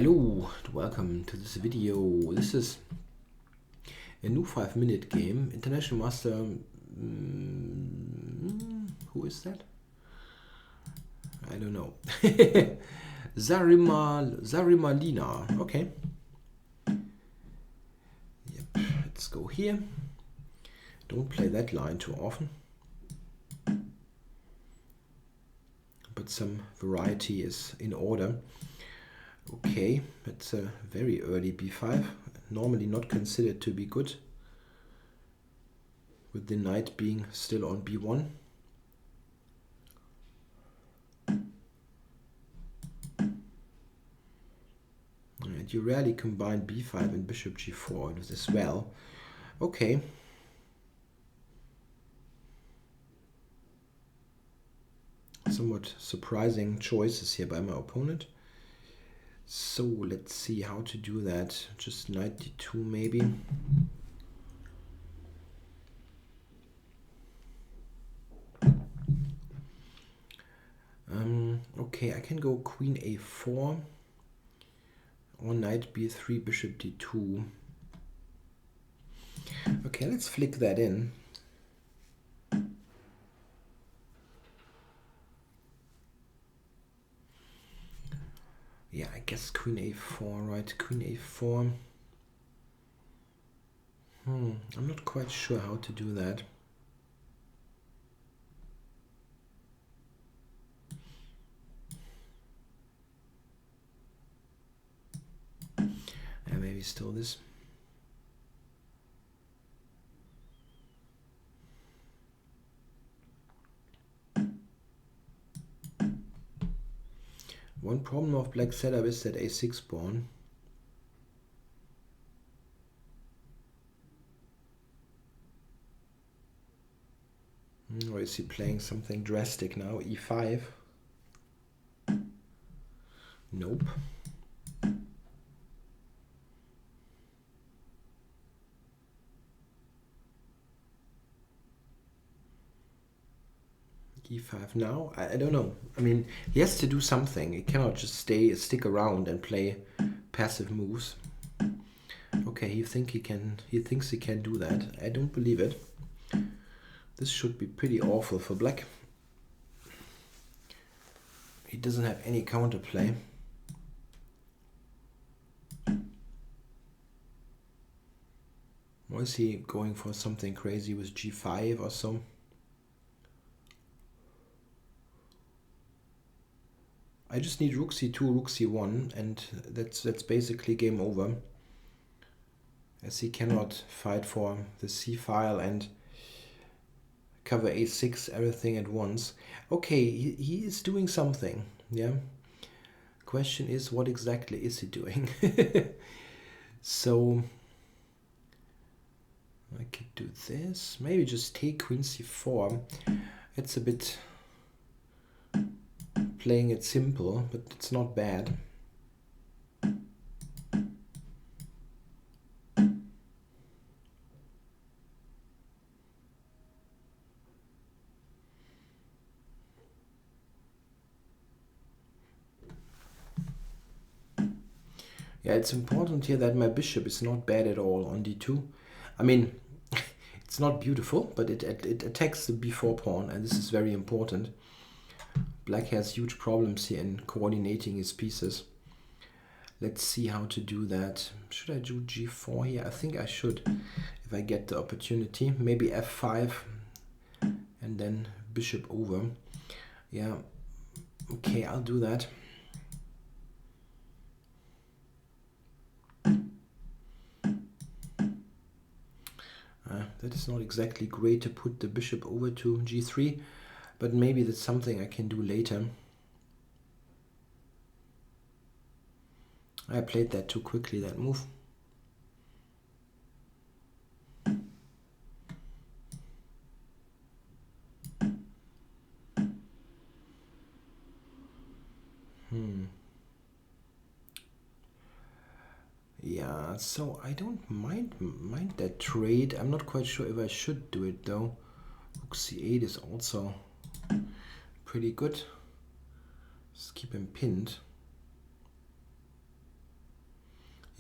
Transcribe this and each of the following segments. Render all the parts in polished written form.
Hello and welcome to this video. This is a new 5-minute game. International Master, who is that? I don't know. Sarimmahlina. Okay. Yep, let's go here. Don't play that line too often. But some variety is in order. Okay, that's a very early b5. Normally not considered to be good, with the knight being still on b1. And you rarely combine b5 and bishop g4 as well. Okay. Somewhat surprising choices here by my opponent. So let's see how to do that. Just knight d2 maybe. Okay, I can go queen a4 or knight b3, bishop d2. Okay, let's flick that in. Yeah, I guess queen a4, right? Queen a4. I'm not quite sure how to do that. And maybe still this. One problem of black setup is that a6 pawn. Or is he playing something drastic now? e5? Nope. e5 now? I don't know. I mean, he has to do something. He cannot just stick around and play passive moves. Okay, he thinks he can do that. I don't believe it. This should be pretty awful for black. He doesn't have any counterplay. Or is he going for something crazy with g5 or so? I just need rook c2, rook c1, and that's basically game over. As he cannot fight for the c file and cover a6, everything at once. Okay, he is doing something, yeah. Question is, what exactly is he doing? So I could do this. Maybe just take queen c4. It's a bit playing it simple, but it's not bad. Yeah, it's important here that my bishop is not bad at all on d2. I mean, it's not beautiful, but it attacks the b4 pawn, and this is very important. Black has huge problems here in coordinating his pieces. Let's see how to do that. Should I do g4 here? I think I should, if I get the opportunity. Maybe f5, and then bishop over. Yeah, okay, I'll do that. That is not exactly great to put the bishop over to g3, but maybe that's something I can do later. I played that too quickly, that move. Yeah, so I don't mind that trade. I'm not quite sure if I should do it though. Rook c8 is also pretty good. Just keep him pinned.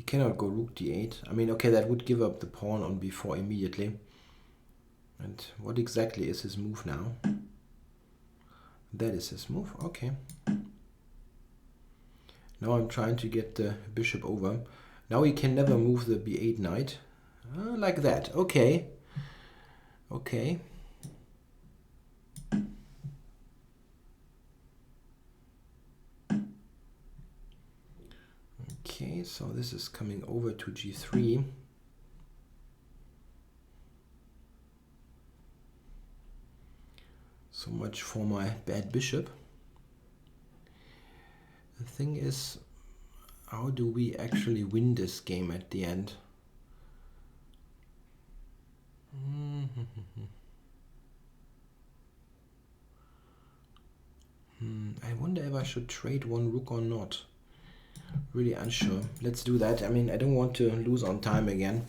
cannot go rook d8. I mean, okay, that would give up the pawn on b4 immediately. And what exactly is his move now? That is his move, okay. Now I'm trying to get the bishop over. Now he can never move the b8 knight. Like that, okay. Okay. Okay, so this is coming over to g3. So much for my bad bishop. The thing is, how do we actually win this game at the end? I wonder if I should trade one rook or not. Really unsure. Let's do that. I mean, I don't want to lose on time again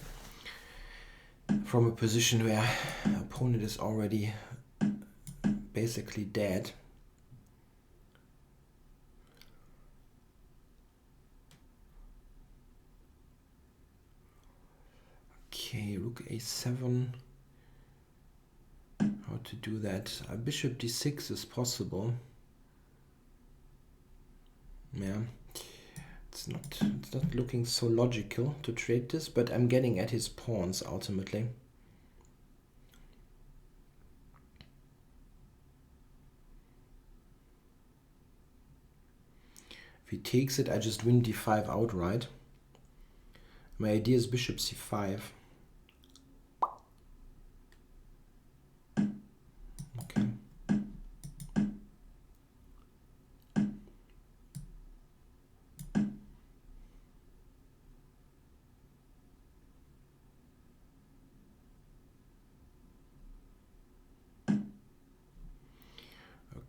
from a position where opponent is already basically dead. Okay, rook a7. How to do that? Bishop d6 is possible. Yeah, it's not looking so logical to trade this, but I'm getting at his pawns ultimately. If he takes it, I just win d5 outright. My idea is bishop c5. Okay.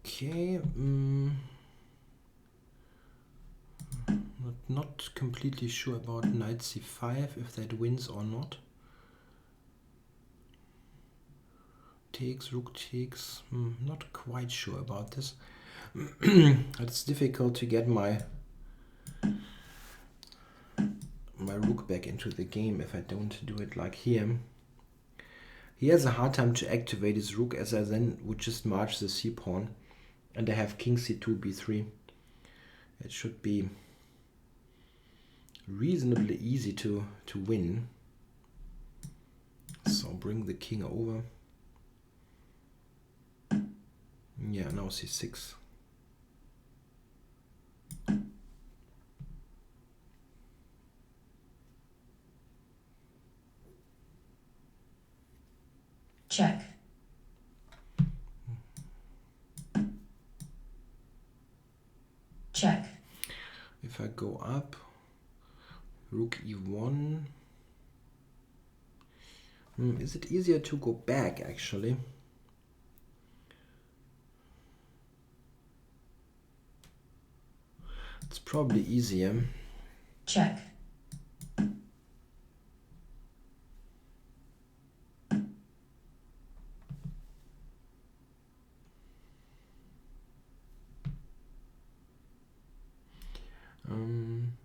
Okay. Not completely sure about knight c5, if that wins or not. Takes, rook takes. Not quite sure about this. It's difficult to get my rook back into the game if I don't do it like here. He has a hard time to activate his rook, as I then would just march the c-pawn, and I have king c2, b3. It should be reasonably easy to win. So bring the king over. Yeah, now c6. Check. Check. If I go up, rook e1. Is it easier to go back actually? It's probably easier. Check.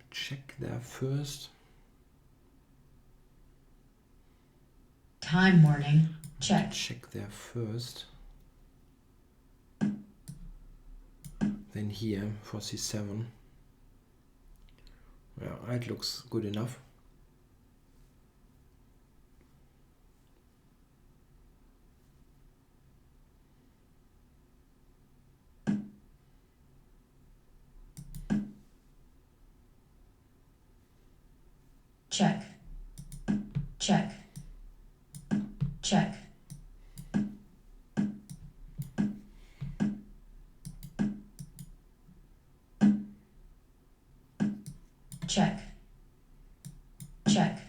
Check there first. Time warning. Check. Check there first. Then here for c7. Yeah, it looks good enough. Check. Check. Check. Check. Check.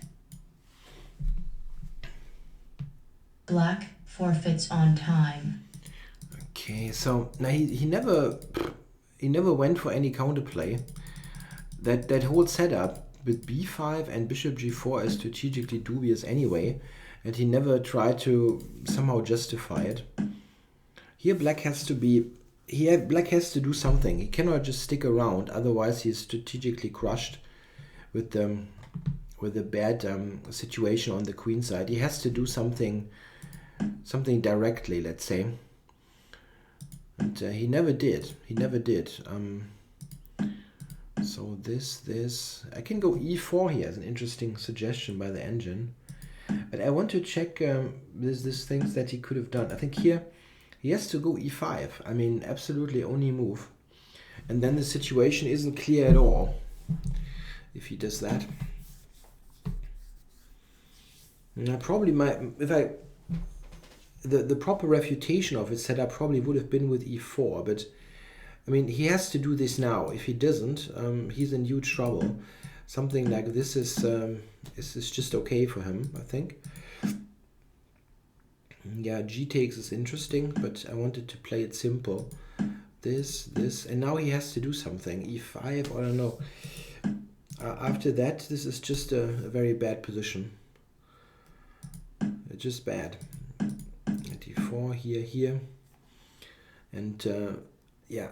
Black forfeits on time. Okay, so now he never went for any counterplay. That whole setup with b5 and bishop g4 is strategically dubious anyway, and he never tried to somehow justify it. Here black has to do something. He cannot just stick around, otherwise he's strategically crushed with the bad situation on the queen side. He has to do something directly, let's say. And he never did. So this I can go e4 here as an interesting suggestion by the engine. But I want to check this things that he could have done. I think here he has to go e5. I mean, absolutely only move. And then the situation isn't clear at all if he does that. And I probably the proper refutation of his setup probably would have been with e4, but I mean, he has to do this now. If he doesn't, he's in huge trouble. Something like this is just okay for him, I think. Yeah, g takes is interesting, but I wanted to play it simple. This, and now he has to do something. e5, I don't know. After that, this is just a very bad position. Just bad. d4 here. And yeah,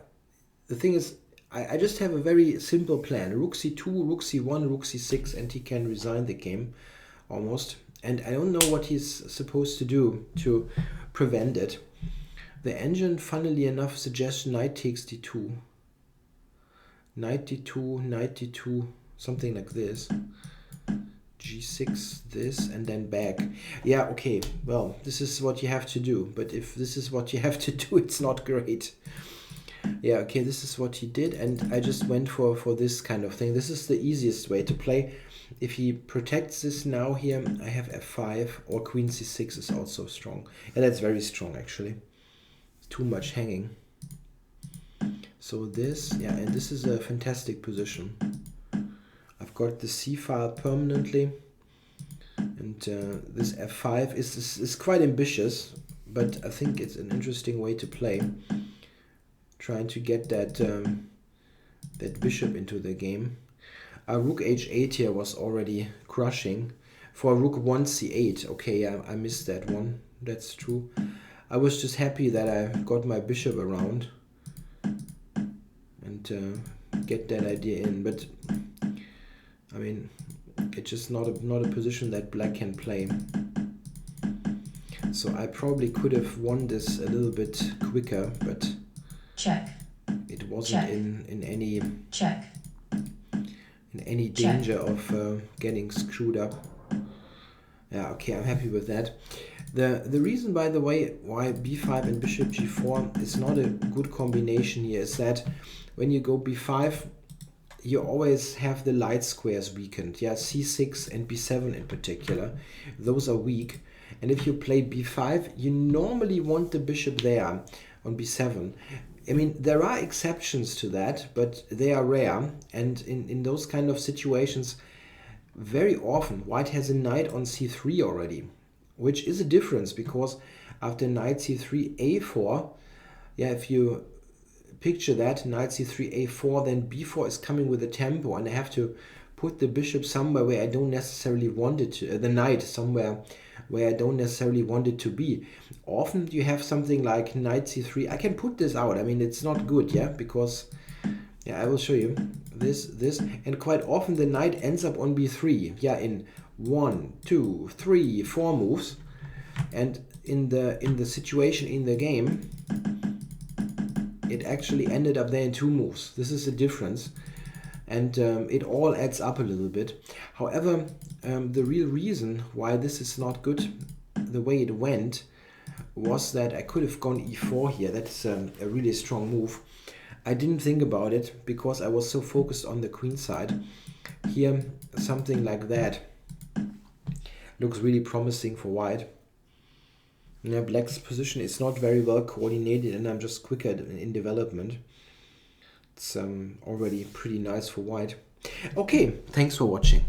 the thing is, I just have a very simple plan. Rook c2, rook c1, rook c6, and he can resign the game almost. And I don't know what he's supposed to do to prevent it. The engine, funnily enough, suggests knight takes d2. Knight d2, knight d2, something like this. g6, this, and then back. Yeah, okay, well, this is what you have to do. But if this is what you have to do, it's not great. Yeah, okay, this is what he did, and I just went for this kind of thing. This is the easiest way to play. If he protects this now here, I have f5, or queen c6 is also strong. And that's very strong, actually. Too much hanging. So this, yeah, and this is a fantastic position. I've got the c file permanently, and this f5 is quite ambitious, but I think it's an interesting way to play. Trying to get that bishop into the game. Rook h8 here was already crushing. For rook 1 c8, okay, I missed that one. That's true. I was just happy that I got my bishop around and get that idea in. But I mean, it's just not a position that black can play. So I probably could have won this a little bit quicker, but check. It wasn't check. in any check. In any danger of getting screwed up. Yeah, okay, I'm happy with that. The reason, by the way, why b5 and bishop g4 is not a good combination here is that when you go b5, you always have the light squares weakened. Yeah, c6 and b7 in particular, those are weak. And if you play b5, you normally want the bishop there on b7. I mean, there are exceptions to that, but they are rare. And in those kind of situations, very often white has a knight on c3 already, which is a difference because after knight c3, a4, yeah, if you picture that, knight c3, a4, then b4 is coming with a tempo, and I have to put the bishop somewhere where I don't necessarily want it to, the knight somewhere where I don't necessarily want it to be. Often you have something like knight c3. I can put this out. I mean, it's not good, yeah, because, yeah, I will show you this, and quite often the knight ends up on b3, yeah, in 1, 2, 3, 4 moves, and in the situation in the game, it actually ended up there in 2 moves. This is the difference. And it all adds up a little bit. However, the real reason why this is not good, the way it went, was that I could have gone e4 here. That's a really strong move. I didn't think about it because I was so focused on the queen side. Here, something like that looks really promising for white. Yeah, black's position is not very well coordinated, and I'm just quicker in development. It's already pretty nice for white. Okay, thanks for watching.